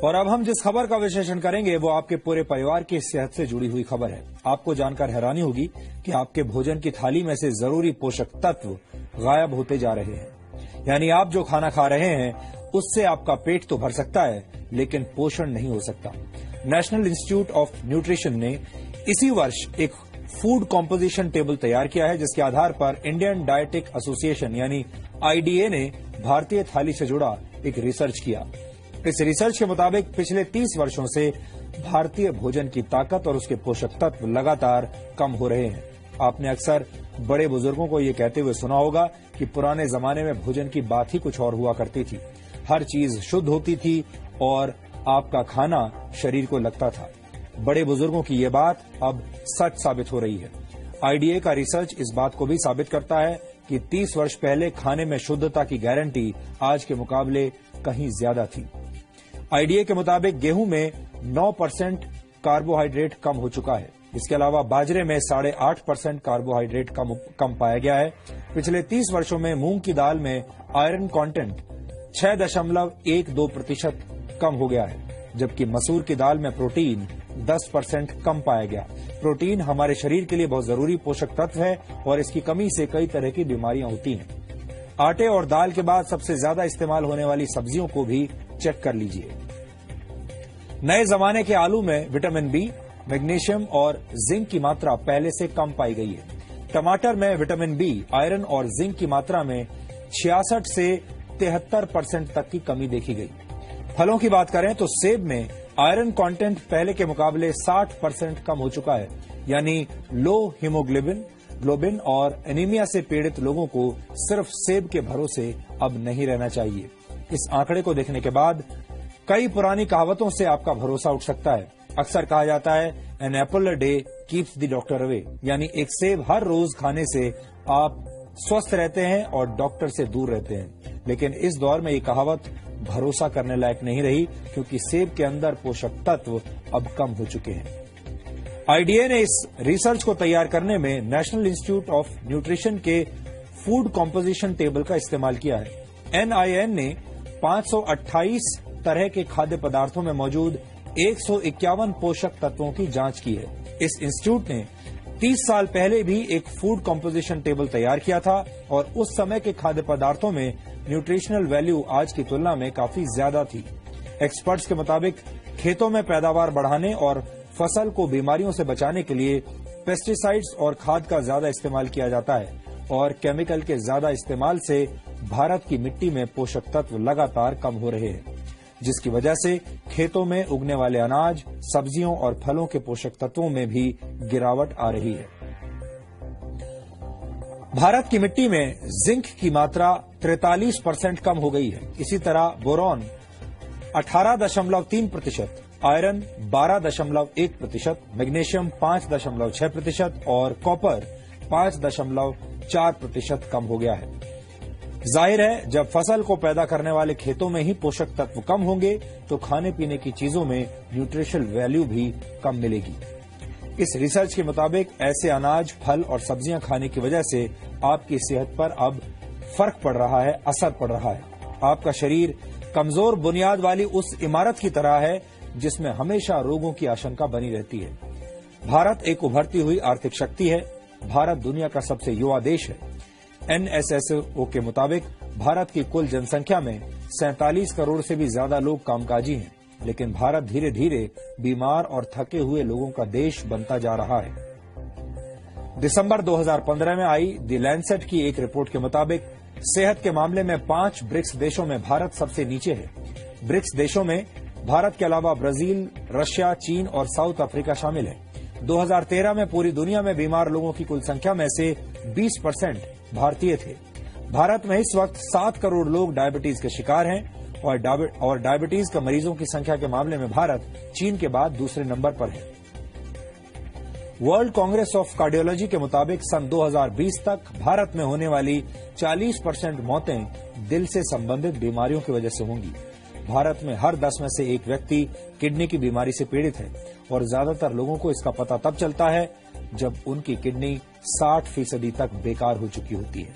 और अब हम जिस खबर का विश्लेषण करेंगे वो आपके पूरे परिवार की सेहत से जुड़ी हुई खबर है। आपको जानकर हैरानी होगी कि आपके भोजन की थाली में से जरूरी पोषक तत्व गायब होते जा रहे हैं। यानी आप जो खाना खा रहे हैं उससे आपका पेट तो भर सकता है लेकिन पोषण नहीं हो सकता। नेशनल इंस्टीट्यूट ऑफ न्यूट्रिशन ने इसी वर्ष एक फूड कॉम्पोजिशन टेबल तैयार किया है, जिसके आधार पर इंडियन डायटिक एसोसिएशन यानी आईडीए ने भारतीय थाली से जुड़ा एक रिसर्च किया। इस रिसर्च के मुताबिक पिछले 30 वर्षों से भारतीय भोजन की ताकत और उसके पोषक तत्व लगातार कम हो रहे हैं। आपने अक्सर बड़े बुजुर्गों को ये कहते हुए सुना होगा कि पुराने जमाने में भोजन की बात ही कुछ और हुआ करती थी। हर चीज शुद्ध होती थी और आपका खाना शरीर को लगता था। बड़े बुजुर्गों की ये बात अब सच साबित हो रही है। आईडीए का रिसर्च इस बात को भी साबित करता है कि 30 वर्ष पहले खाने में शुद्धता की गारंटी आज के मुकाबले कहीं ज्यादा थी। आईडीए के मुताबिक गेहूं में 9% कार्बोहाइड्रेट कम हो चुका है। इसके अलावा बाजरे में 8.5% कार्बोहाइड्रेट कम पाया गया है। पिछले 30 वर्षों में मूंग की दाल में आयरन कंटेंट 6.12% कम हो गया है, जबकि मसूर की दाल में प्रोटीन 10% कम पाया गया। प्रोटीन हमारे शरीर के लिए बहुत जरूरी पोषक तत्व है और इसकी कमी से कई तरह की बीमारियां होती हैं। आटे और दाल के बाद सबसे ज्यादा इस्तेमाल होने वाली सब्जियों को भी चेक कर लीजिए। नए जमाने के आलू में विटामिन बी, मैग्नीशियम और जिंक की मात्रा पहले से कम पाई गई है। टमाटर में विटामिन बी, आयरन और जिंक की मात्रा में 66 से 73% तक की कमी देखी गई। फलों की बात करें तो सेब में आयरन कंटेंट पहले के मुकाबले 60% कम हो चुका है। यानी लो हीमोग्लोबिन और एनीमिया से पीड़ित लोगों को सिर्फ सेब के भरोसे अब नहीं रहना चाहिए। इस आंकड़े को देखने के बाद कई पुरानी कहावतों से आपका भरोसा उठ सकता है। अक्सर कहा जाता है an apple a day keeps the doctor away, यानी एक सेब हर रोज खाने से आप स्वस्थ रहते हैं और डॉक्टर से दूर रहते हैं। लेकिन इस दौर में ये कहावत भरोसा करने लायक नहीं रही, क्योंकि सेब के अंदर पोषक तत्व अब कम हो चुके हैं। आईडीए ने इस रिसर्च को तैयार करने में नेशनल इंस्टीट्यूट ऑफ न्यूट्रिशन के फूड कॉम्पोजिशन टेबल का इस्तेमाल किया है। एनआईएन ने 528 तरह के खाद्य पदार्थों में मौजूद 151 पोषक तत्वों की जांच की है। इस इंस्टीट्यूट ने 30 साल पहले भी एक फूड कॉम्पोजिशन टेबल तैयार किया था और उस समय के खाद्य पदार्थों में न्यूट्रिशनल वैल्यू आज की तुलना में काफी ज्यादा थी। एक्सपर्ट्स के मुताबिक खेतों में पैदावार बढ़ाने और फसल को बीमारियों से बचाने के लिए पेस्टिसाइड्स और खाद का ज्यादा इस्तेमाल किया जाता है और केमिकल के ज्यादा इस्तेमाल से भारत की मिट्टी में पोषक तत्व लगातार कम हो रहे हैं, जिसकी वजह से खेतों में उगने वाले अनाज, सब्जियों और फलों के पोषक तत्वों में भी गिरावट आ रही है। भारत की मिट्टी में जिंक की मात्रा 43% कम हो गई है। इसी तरह बोरॉन 18.3%, आयरन 12.1%, मैग्नीशियम 5.6% और कॉपर 5.4% कम हो गया है। जाहिर है, जब फसल को पैदा करने वाले खेतों में ही पोषक तत्व कम होंगे तो खाने पीने की चीजों में न्यूट्रिशनल वैल्यू भी कम मिलेगी। इस रिसर्च के मुताबिक ऐसे अनाज, फल और सब्जियां खाने की वजह से आपकी सेहत पर अब फर्क पड़ रहा है, असर पड़ रहा है। आपका शरीर कमजोर बुनियाद वाली उस इमारत की तरह है जिसमें हमेशा रोगों की आशंका बनी रहती है। भारत एक उभरती हुई आर्थिक शक्ति है। भारत दुनिया का सबसे युवा देश है। एनएसएसओ के मुताबिक भारत की कुल जनसंख्या में 47 करोड़ से भी ज्यादा लोग कामकाजी हैं, लेकिन भारत धीरे धीरे बीमार और थके हुए लोगों का देश बनता जा रहा है। दिसंबर 2015 में आई द लैंसेट की एक रिपोर्ट के मुताबिक सेहत के मामले में 5 ब्रिक्स देशों में भारत सबसे नीचे है। ब्रिक्स देशों में भारत के अलावा ब्राजील, रशिया, चीन और साउथ अफ्रीका शामिल है। 2013 में पूरी दुनिया में बीमार लोगों की कुल संख्या में से 20% भारतीय थे। भारत में इस वक्त 7 करोड़ लोग डायबिटीज के शिकार हैं और डायबिटीज के मरीजों की संख्या के मामले में भारत चीन के बाद दूसरे नंबर पर है। वर्ल्ड कांग्रेस ऑफ कार्डियोलॉजी के मुताबिक सन 2020 तक भारत में होने वाली 40% मौतें दिल से संबंधित बीमारियों की वजह से होंगी। भारत में हर 10 में से एक व्यक्ति किडनी की बीमारी से पीड़ित है और ज्यादातर लोगों को इसका पता तब चलता है जब उनकी किडनी 60% तक बेकार हो चुकी होती है।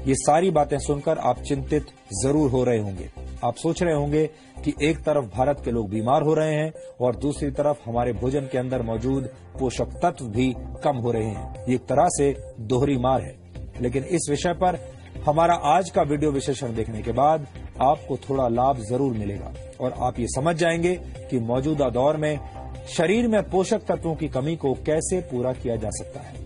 ये सारी बातें सुनकर आप चिंतित जरूर हो रहे होंगे। आप सोच रहे होंगे कि एक तरफ भारत के लोग बीमार हो रहे हैं और दूसरी तरफ हमारे भोजन के अंदर मौजूद पोषक तत्व भी कम हो रहे हैं। ये एक तरह से दोहरी मार है। लेकिन इस विषय पर हमारा आज का वीडियो विश्लेषण देखने के बाद आपको थोड़ा लाभ जरूर मिलेगा और आप ये समझ जाएंगे कि मौजूदा दौर में शरीर में पोषक तत्वों की कमी को कैसे पूरा किया जा सकता है।